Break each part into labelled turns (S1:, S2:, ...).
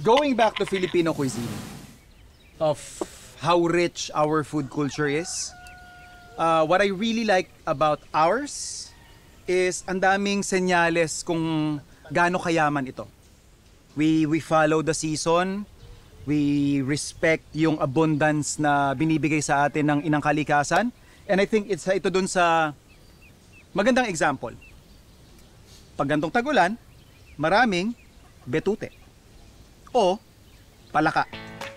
S1: going back to Filipino cuisine, of how rich our food culture is, what I really like about ours is ang daming senyales kung gaano kayaman ito. We follow the season, we respect yung abundance na binibigay sa atin ng inang kalikasan, and I think ito dun sa magandang example. Pag gantong tagulan, maraming betute o palaka,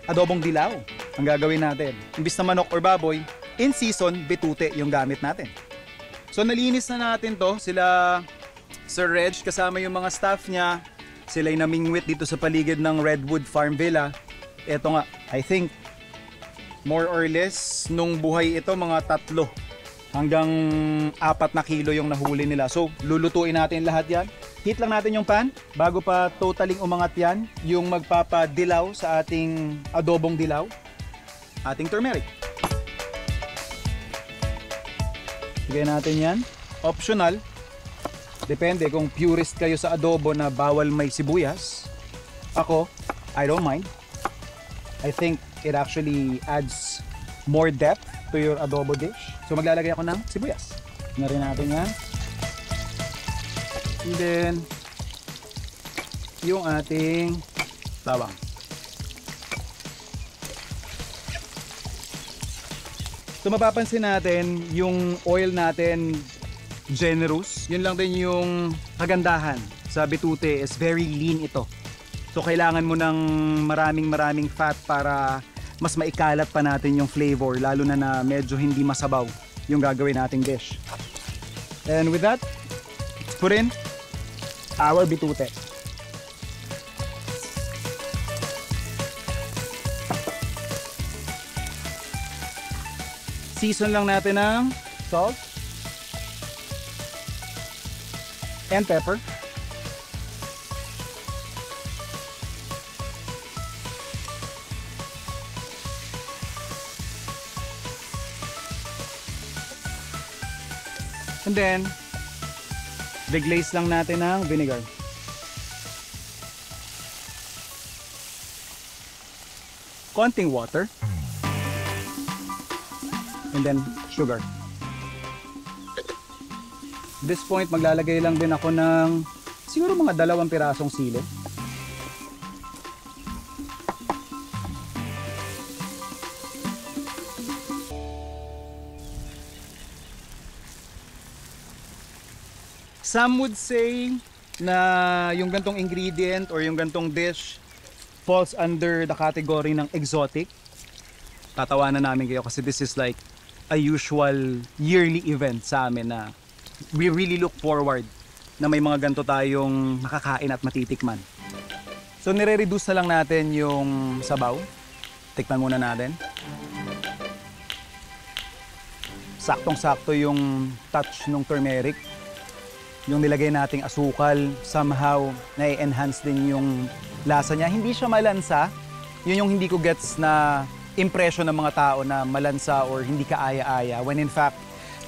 S1: adobong dilaw ang gagawin natin. Imbis na manok or baboy, in season, betute yung gamit natin. So nalinis na natin to, sila Sir Reg kasama yung mga staff niya, sila'y namingwit dito sa paligid ng Redwood Farm Villa. Eto nga, I think more or less nung buhay ito mga 3 hanggang 4 na kilo yung nahuli nila. So lulutuin natin lahat yan. Heat lang natin yung pan bago pa totaling umangat yan, yung magpapadilaw sa ating adobong dilaw, ating turmeric. Bigyan natin yan. Optional. Depende kung purist kayo sa adobo na bawal may sibuyas. Ako, I don't mind. I think it actually adds more depth to your adobo dish. So maglalagay ako ng sibuyas. Na rin natin yan. And then, yung ating bawang. So mapapansin natin yung oil natin generous. Yun lang din yung kagandahan sa betute, is very lean ito. So kailangan mo ng maraming fat para mas maikalat pa natin yung flavor, lalo na medyo hindi masabaw yung gagawin nating dish. And with that, let's put in our betute. Season lang natin ng salt and pepper. And then, deglaze lang natin ng vinegar. Konting water. And then, sugar. At this point, maglalagay lang din ako ng siguro mga 2 pirasong sili. Some would say na yung gantong ingredient or yung gantong dish falls under the category ng exotic. Tatawanan namin kayo kasi this is like a usual yearly event sa amin na we really look forward na may mga ganito tayong nakakain at matitikman. So nire-reduce na lang natin yung sabaw. Tikman muna natin. Saktong-sakto yung touch ng turmeric. Yung nilagay nating asukal, somehow na-enhance din yung lasa niya. Hindi siya malansa. Yun yung hindi ko gets na impression ng mga tao na malansa or hindi ka aya-aya. When in fact,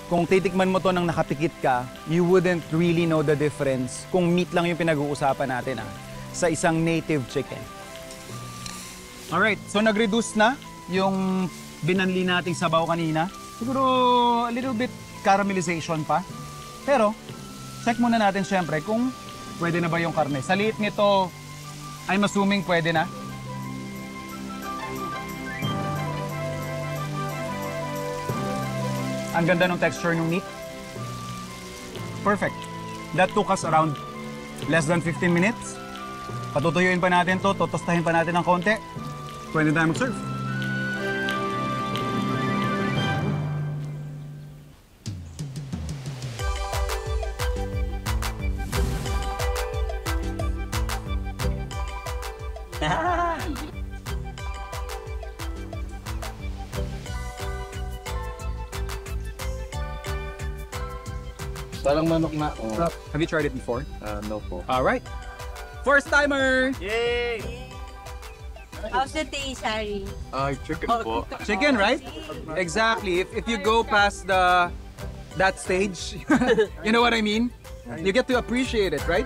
S1: kung titikman mo to nang nakapikit ka, you wouldn't really know the difference kung meat lang yung pinag-uusapan natin sa isang native chicken. Alright, so nag-reduce na yung binanli nating sabaw kanina. Siguro a little bit caramelization pa. Pero, check muna natin syempre kung pwede na ba yung karne. Sa liit nito, I'm assuming pwede na. Ang ganda ng texture ng meat. Perfect. That took us around less than 15 minutes. Patutuyuin pa natin to, totostahin pa natin ng konti. Pwede tayo mag-serve.
S2: Parang manok na. Oh.
S1: Have you tried it before?
S2: No po.
S1: Alright. First timer!
S2: Yay!
S3: How's the taste, Harry?
S2: Chicken po.
S1: Chicken, right? Exactly. If you go past that stage, you know what I mean? You get to appreciate it, right?